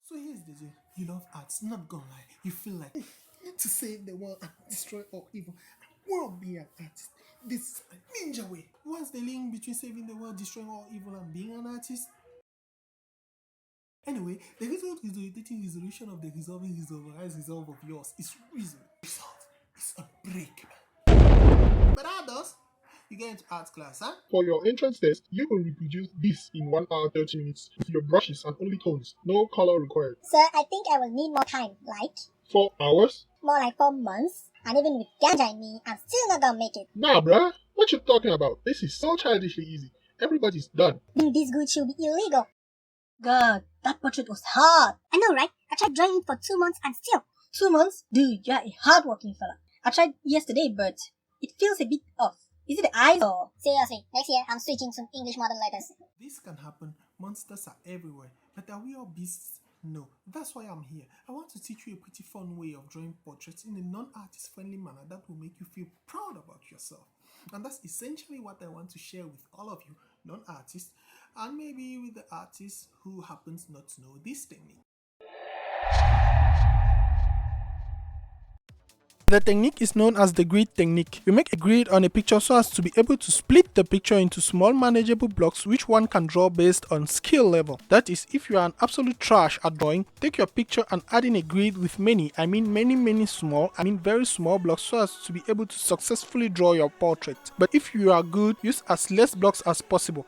So here's the deal. You love arts, not gonna lie. You feel like to save the world and destroy all evil. I want to be an artist. This is my ninja way. What's the link between saving the world, destroying all evil, and being an artist? Anyway, the result is the irritating resolution of the resolve of yours is reason. Result is unbreakable. But others, you get into art class, huh? For your entrance test, you will reproduce this in 1 hour 30 minutes with your brushes and only tones. No color required. Sir, I think I will need more time, like 4 hours? more like 4 months. And even with ganja in me, I'm still not gonna make it. Nah, bruh. What you talking about? This is so childishly easy. Everybody's done. Being this good should be illegal. God, that portrait was hard. I know, right? I tried drawing it for 2 months and still. 2 months? Dude, you're a hardworking fella. I tried yesterday, but it feels a bit off. Is it the eyes or? Seriously, next year I'm switching to English modern letters. This can happen. Monsters are everywhere. But are we all beasts? No. That's why I'm here. I want to teach you a pretty fun way of drawing portraits in a non-artist friendly manner that will make you feel proud about yourself. And that's essentially what I want to share with all of you non-artists and maybe with the artist who happens not to know this technique. The technique is known as the grid technique. You make a grid on a picture so as to be able to split the picture into small manageable blocks which one can draw based on skill level. That is, if you are an absolute trash at drawing, take your picture and add in a grid with many very small blocks so as to be able to successfully draw your portrait. But if you are good, use as less blocks as possible.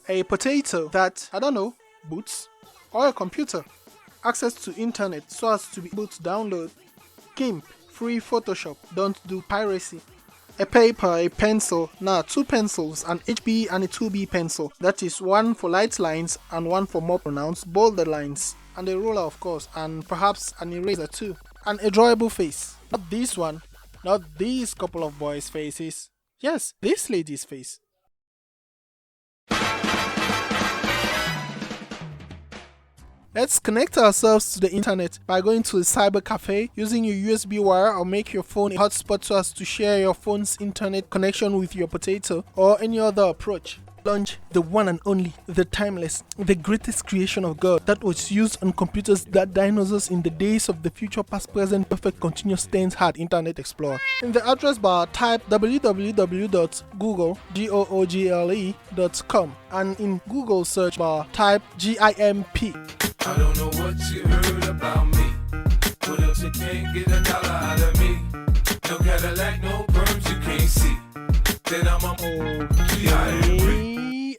A potato that, boots, or a computer. Access to internet so as to be able to download GIMP, free Photoshop, don't do piracy. A paper, a pencil, 2 pencils, an HB and a 2B pencil, that is one for light lines and one for more pronounced bolder lines, and a ruler of course, and perhaps an eraser too, and a drawable face. Not this one, not these couple of boys' faces, yes, this lady's face. Let's connect ourselves to the internet by going to a cyber cafe, using your USB wire, or make your phone a hotspot so as to share your phone's internet connection with your potato, or any other approach. Launch the one and only, the timeless, the greatest creation of God that was used on computers that dinosaurs in the days of the future, past, present, perfect, continuous tense had Internet Explorer. In the address bar, type www.google.com and in Google search bar, type GIMP. I don't know what you heard about me. What else you can't get $1 out of me? No Cadillac, no perms you can't see. Then I'm a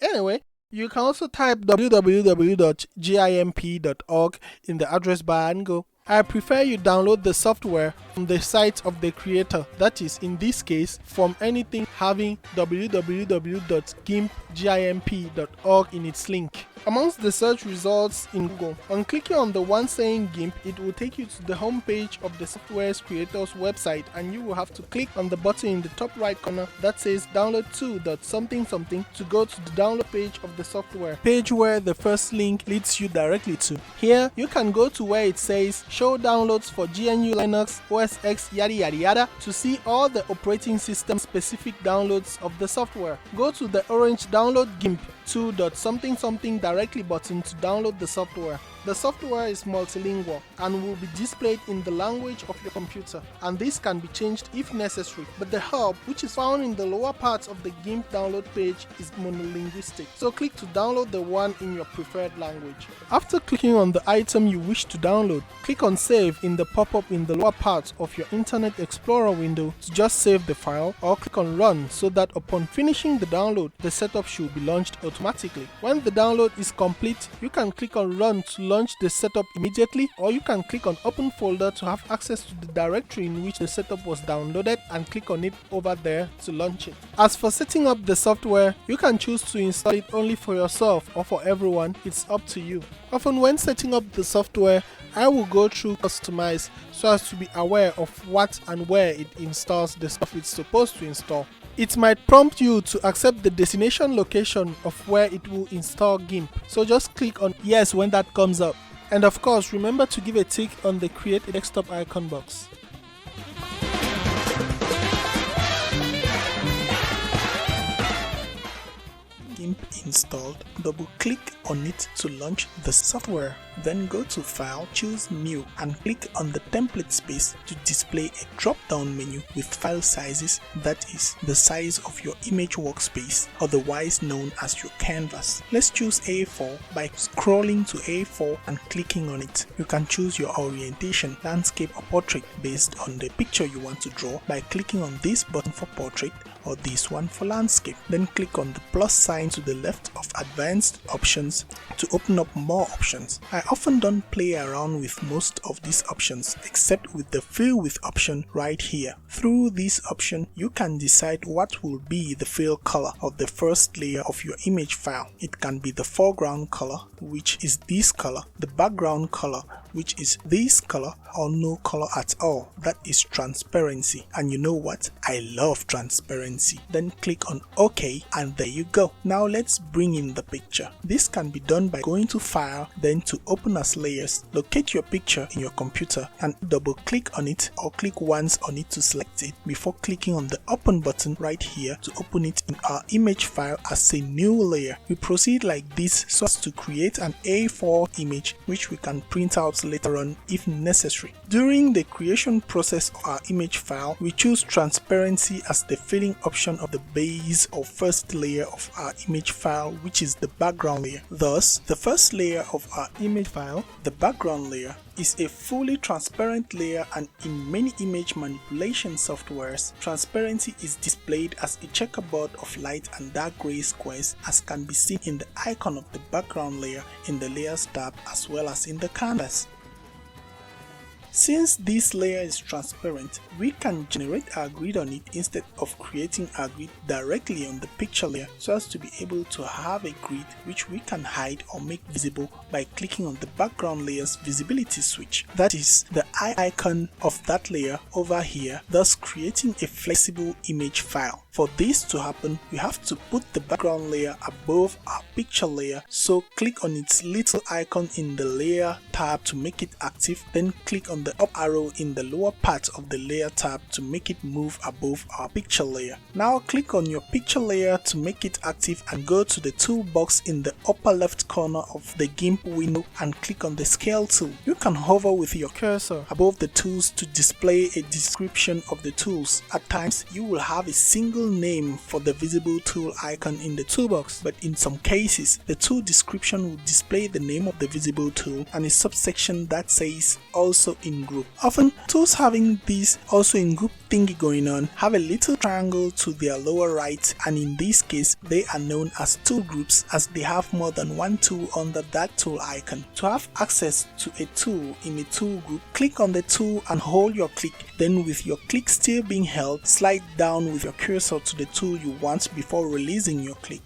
Anyway, you can also type www.gimp.org in the address bar and go. I prefer you download the software from the site of the creator, that is, in this case, from anything having www.gimp.org in its link. Amongst the search results in Google, on clicking on the one saying GIMP, it will take you to the home page of the software's creator's website, and you will have to click on the button in the top right corner that says download to something to go to the download page of the software, page where the first link leads you directly to. Here, you can go to where it says show downloads for GNU Linux, OS X, yada yada yada, to see all the operating system specific downloads of the software. Go to the orange download GIMP to something directly button to download the software. The software is multilingual and will be displayed in the language of your computer, and this can be changed if necessary, but the hub, which is found in the lower part of the GIMP download page, is monolinguistic, so click to download the one in your preferred language. After clicking on the item you wish to download, click on Save in the pop-up in the lower part of your Internet Explorer window to just save the file, or click on Run so that upon finishing the download, the setup should be launched automatically. When the download is complete, you can click on Run to launch the setup immediately, or you can click on Open Folder to have access to the directory in which the setup was downloaded and click on it over there to launch it. As for setting up the software, you can choose to install it only for yourself or for everyone, it's up to you. Often when setting up the software, I will go through Customize so as to be aware of what and where it installs the stuff it's supposed to install. It might prompt you to accept the destination location of where it will install GIMP, so just click on Yes when that comes up. And of course, remember to give a tick on the Create a Desktop icon box. GIMP installed, double-click on it to launch the software. Then go to File, choose New, and click on the template space to display a drop-down menu with file sizes, that is, the size of your image workspace, otherwise known as your canvas. Let's choose A4 by scrolling to A4 and clicking on it. You can choose your orientation, landscape or portrait based on the picture you want to draw by clicking on this button for portrait or this one for landscape. Then click on the plus sign to the left of advanced options to open up more options. I often don't play around with most of these options except with the fill with option right here. Through this option, you can decide what will be the fill color of the first layer of your image file. It can be the foreground color, which is this color, the background color, which is this color, or no color at all, that is transparency. And you know what? I love transparency. Then click on OK and there you go. Now let's bring in the picture. This can be done by going to File, then to Open as Layers. Locate your picture in your computer and double click on it or click once on it to select it before clicking on the Open button right here to open it in our image file as a new layer. We proceed like this so as to create an A4 image which we can print out later on if necessary. During the creation process of our image file, we choose transparency as the filling option of the base or first layer of our image file, which is the background layer. Thus, the first layer of our image file, the background layer, is a fully transparent layer, and in many image manipulation softwares, transparency is displayed as a checkerboard of light and dark gray squares, as can be seen in the icon of the background layer in the Layers tab as well as in the canvas. Since this layer is transparent, we can generate our grid on it instead of creating our grid directly on the picture layer, so as to be able to have a grid which we can hide or make visible by clicking on the background layer's visibility switch, that is, the eye icon of that layer over here, thus creating a flexible image file. For this to happen, we have to put the background layer above our picture layer, so click on its little icon in the Layer tab to make it active, then click on the up arrow in the lower part of the Layer tab to make it move above our picture layer. Now click on your picture layer to make it active and go to the toolbox in the upper left corner of the GIMP window and click on the Scale tool. You can hover with your cursor above the tools to display a description of the tools. At times, you will have a single name for the visible tool icon in the toolbox, but in some cases, the tool description will display the name of the visible tool and a subsection that says also in group. Often, tools having this also in group thingy going on have a little triangle to their lower right, and in this case, they are known as tool groups as they have more than one tool under that tool icon. To have access to a tool in a tool group, click on the tool and hold your click. Then with your click still being held, slide down with your cursor to the tool you want before releasing your click.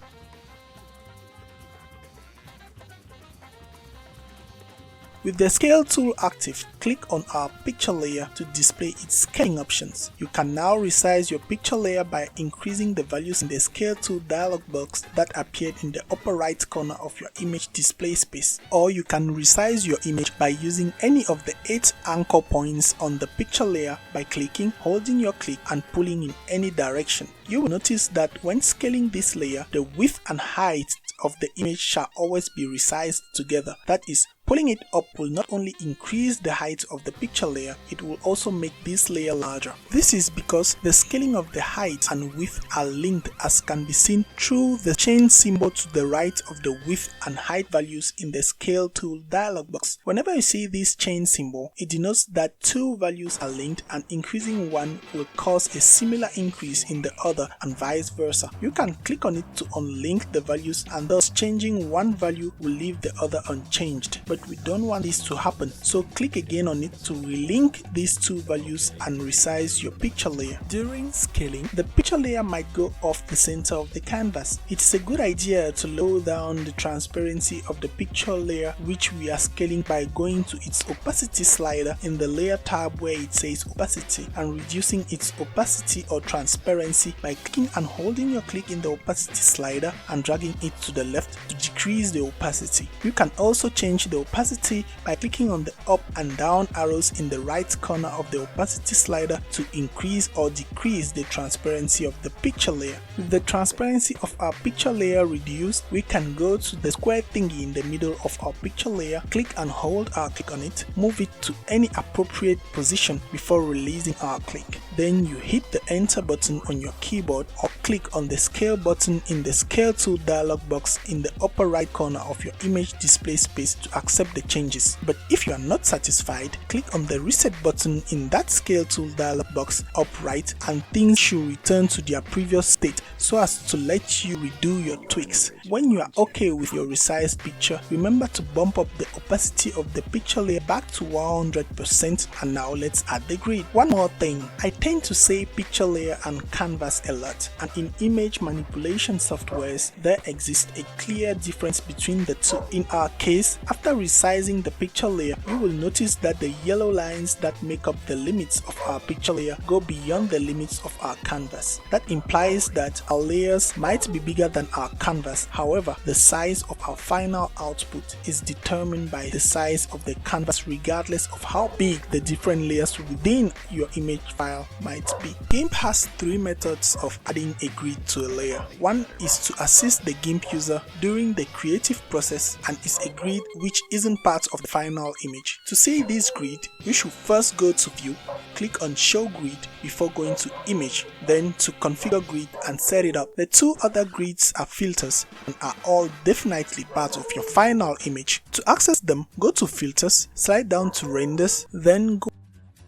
With the Scale tool active, click on our picture layer to display its scaling options. You can now resize your picture layer by increasing the values in the Scale tool dialog box that appeared in the upper right corner of your image display space. Or you can resize your image by using any of the 8 anchor points on the picture layer by clicking, holding your click and pulling in any direction. You will notice that when scaling this layer, the width and height of the image shall always be resized together. That is, pulling it up will not only increase the height of the picture layer, it will also make this layer larger. This is because the scaling of the height and width are linked, as can be seen through the chain symbol to the right of the width and height values in the Scale tool dialog box. Whenever you see this chain symbol, it denotes that two values are linked, and increasing one will cause a similar increase in the other and vice versa. You can click on it to unlink the values, and thus changing one value will leave the other unchanged. But we don't want this to happen, so click again on it to relink these two values and resize your picture layer. During scaling, the picture layer might go off the center of the canvas. It's a good idea to lower down the transparency of the picture layer, which we are scaling by going to its opacity slider in the Layer tab where it says opacity, and reducing its opacity or transparency by clicking and holding your click in the opacity slider and dragging it to the left to decrease the opacity. You can also change the opacity by clicking on the up and down arrows in the right corner of the opacity slider to increase or decrease the transparency of the picture layer. With the transparency of our picture layer reduced, we can go to the square thingy in the middle of our picture layer, click and hold our click on it, move it to any appropriate position before releasing our click. Then you hit the enter button on your keyboard or click on the scale button in the scale tool dialog box in the upper right corner of your image display space to accept the changes. But if you are not satisfied, click on the reset button in that scale tool dialog box up right and things should return to their previous state so as to let you redo your tweaks. When you are okay with your resized picture, remember to bump up the opacity of the picture layer back to 100%, and now let's add the grid. One more thing, I tend to say picture layer and canvas a lot, and in image manipulation softwares there exists a clear difference between the two. In our case, after resizing the picture layer, you will notice that the yellow lines that make up the limits of our picture layer go beyond the limits of our canvas. That implies that our layers might be bigger than our canvas. However, the size of our final output is determined by the size of the canvas regardless of how big the different layers within your image file might be. GIMP has three methods of adding a grid to a layer. One is to assist the GIMP user during the creative process and is a grid which isn't part of the final image. To see this grid, you should first go to View, click on Show Grid before going to Image, then to Configure Grid and set it up. The two other grids are filters and are all definitely part of your final image. To access them, go to Filters, slide down to Renders, then go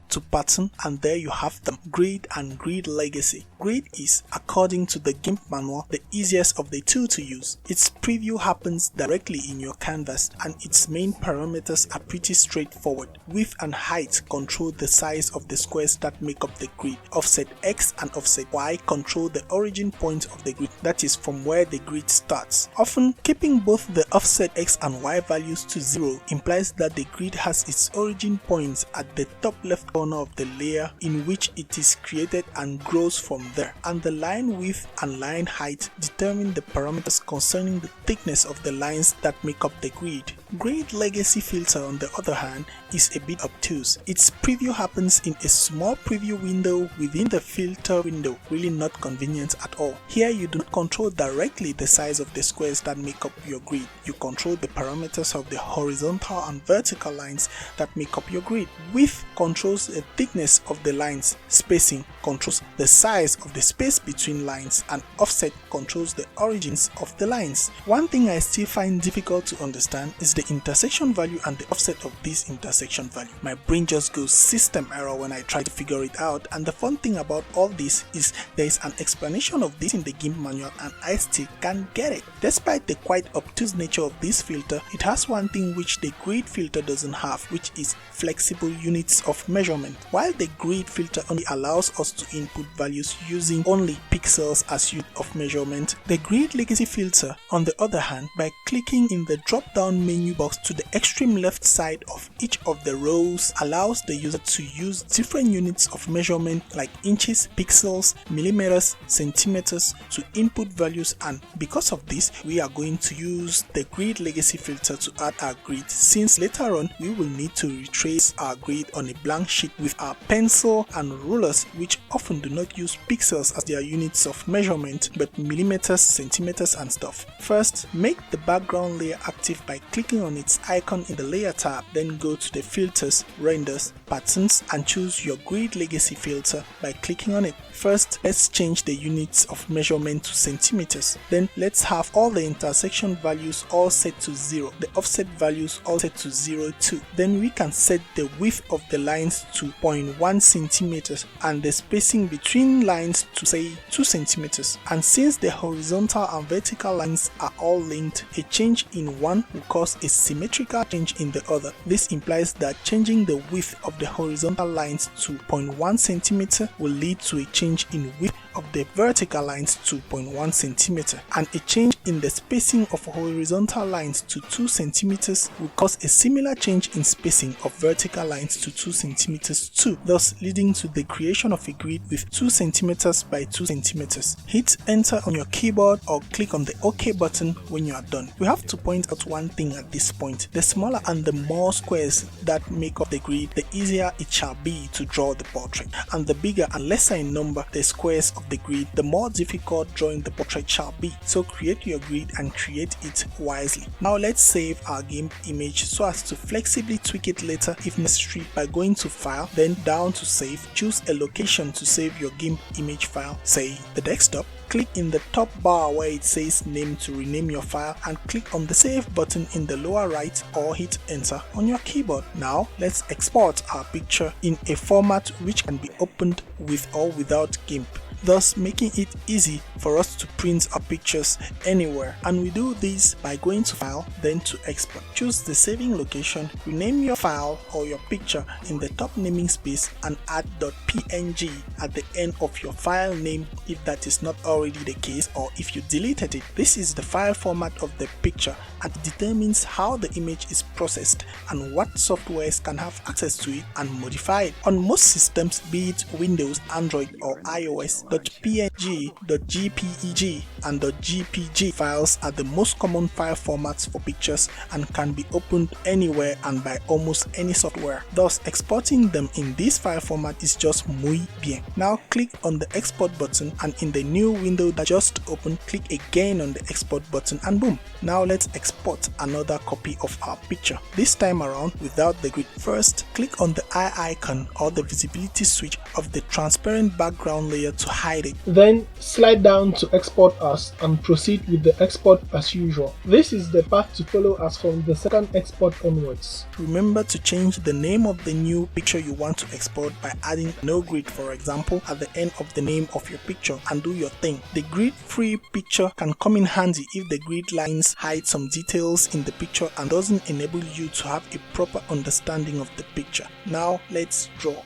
to Pattern, and there you have them, Grid and Grid Legacy. Grid is, according to the GIMP manual, the easiest of the two to use. Its preview happens directly in your canvas and its main parameters are pretty straightforward. Width and height control the size of the squares that make up the grid. Offset X and offset Y control the origin point of the grid, that is from where the grid starts. Often, keeping both the offset X and Y values to 0 implies that the grid has its origin points at the top left corner of the layer in which it is created and grows from there, and the line width and line height determine the parameters concerning the thickness of the lines that make up the grid. Grid Legacy Filter, on the other hand, is a bit obtuse. Its preview happens in a small preview window within the filter window, really not convenient at all. Here you do not control directly the size of the squares that make up your grid. You control the parameters of the horizontal and vertical lines that make up your grid. Width controls the thickness of the lines, spacing controls the size of the space between lines, and offset controls the origins of the lines. One thing I still find difficult to understand is the intersection value and the offset of this intersection value. My brain just goes system error when I try to figure it out, and the fun thing about all this is there is an explanation of this in the GIMP manual and I still can't get it. Despite the quite obtuse nature of this filter, it has one thing which the grid filter doesn't have, which is flexible units of measurement. While the grid filter only allows us to input values using only pixels as unit of measurement, the Grid Legacy filter, on the other hand, by clicking in the drop-down menu box to the extreme left side of each of the rows, allows the user to use different units of measurement like inches, pixels, millimeters, centimeters to input values, and because of this we are going to use the Grid Legacy filter to add our grid, since later on we will need to retrace our grid on a blank sheet with our pencil and rulers, which often do not use pixels as their units of measurement but millimeters, centimeters and stuff. First, make the background layer active by clicking on its icon in the layer tab, then go to the filters, renders, patterns and choose your Grid Legacy filter by clicking on it. First, let's change the units of measurement to centimeters. Then let's have all the intersection values all set to 0, the offset values all set to 0 too. Then we can set the width of the lines to 0.1 centimeters and the spacing between lines to say 2 centimeters. And since the horizontal and vertical lines are all linked, a change in one will cause a symmetrical change in the other. This implies that changing the width of the horizontal lines to 0.1 centimeter will lead to a change in width of the vertical lines to 0.1 centimeter, and a change in the spacing of horizontal lines to 2 centimeters will cause a similar change in spacing of vertical lines to 2 centimeters too, thus leading to the creation of a grid with 2 centimeters by 2 centimeters. Hit enter on your keyboard keyboard or click on the OK button when you are done. We have to point out one thing at this point. The smaller and the more squares that make up the grid, the easier it shall be to draw the portrait. And the bigger and lesser in number the squares of the grid, the more difficult drawing the portrait shall be. So create your grid and create it wisely. Now let's save our GIMP image so as to flexibly tweak it later if necessary by going to File, then down to Save. Choose a location to save your GIMP image file, say the desktop. Click in the top bar where it says name to rename your file and click on the save button in the lower right or hit enter on your keyboard. Now let's export our picture in a format which can be opened with or without GIMP, thus making it easy for us to print our pictures anywhere. And we do this by going to File, then to Export. Choose the saving location, rename your file or your picture in the top naming space and add .png at the end of your file name if that is not already the case or if you deleted it. This is the file format of the picture and determines how the image is processed and what softwares can have access to it and modify it. On most systems, be it Windows, Android or iOS, .png, .jpeg and .gpg files are the most common file formats for pictures and can be opened anywhere and by almost any software. Thus, exporting them in this file format is just muy bien. Now click on the export button and in the new window that just opened, click again on the export button and boom. Now let's export another copy of our picture, this time around without the grid. First, click on the eye icon or the visibility switch of the transparent background layer to hide it. Then slide down to export as and proceed with the export as usual. This is the path to follow as from the second export onwards. Remember to change the name of the new picture you want to export by adding no grid, for example, at the end of the name of your picture and do your thing. The grid-free picture can come in handy if the grid lines hide some details in the picture and doesn't enable you to have a proper understanding of the picture. Now let's draw.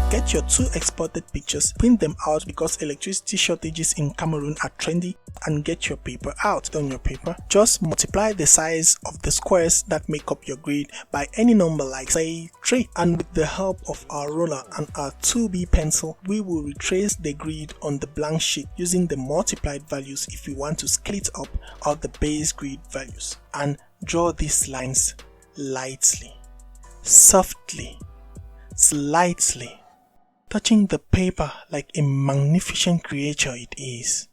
Get your two exported pictures, print them out because electricity shortages in Cameroon are trendy, and get your paper out. On your paper, just multiply the size of the squares that make up your grid by any number, like say 3, and with the help of our ruler and our 2B pencil, we will retrace the grid on the blank sheet using the multiplied values if we want to scale it up or the base grid values, and draw these lines lightly, softly, slightly, touching the paper like a magnificent creature it is.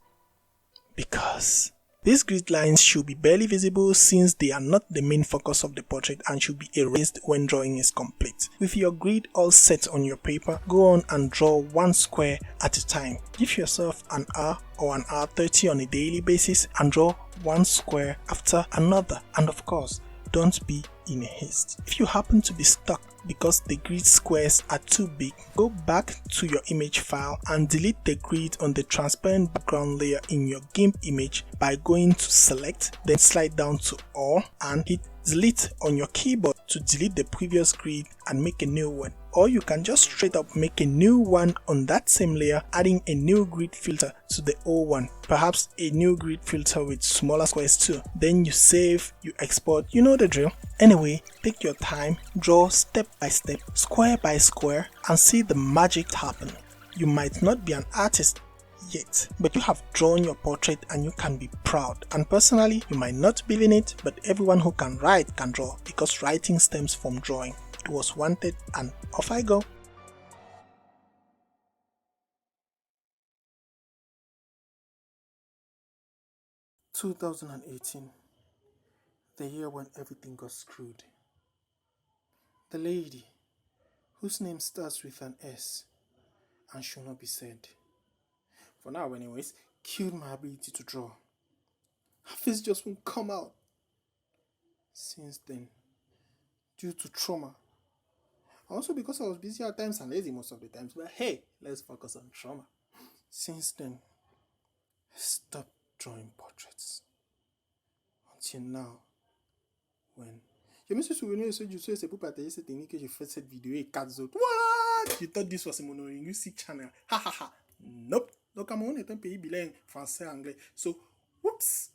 Because these grid lines should be barely visible since they are not the main focus of the portrait and should be erased when drawing is complete. With your grid all set on your paper, go on and draw one square at a time. Give yourself an hour or an hour 30 on a daily basis and draw one square after another. And of course, don't be in a haste. If you happen to be stuck because the grid squares are too big, go back to your image file and delete the grid on the transparent background layer in your GIMP image by going to Select, then slide down to All and hit Delete on your keyboard to delete the previous grid and make a new one. Or you can just straight up make a new one on that same layer, adding a new grid filter to the old one, perhaps a new grid filter with smaller squares too. Then you save, you export, you know the drill. Anyway, take your time, draw step by step, square by square, and see the magic happen. You might not be an artist yet, but you have drawn your portrait and you can be proud. And personally, you might not believe in it, but everyone who can write can draw, because writing stems from drawing. It was wanted and off I go. "2018, the year when everything got screwed. The lady, whose name starts with an S and should not be said, for now anyways, killed my ability to draw. Her face just won't come out. Since then, due to trauma, also because I was busy at times and lazy most of the times, but hey, let's focus on trauma. Since then, I stopped drawing portraits. Until now, when... Je me suis souvenu ce jour, c'est pour partager cette technique que j'ai fait cette vidéo et 4 autres. What? You thought this was a monolinguistic channel? Ha ha ha. Nope. Le Cameroun est un pays bilingue, français-anglais. So, whoops.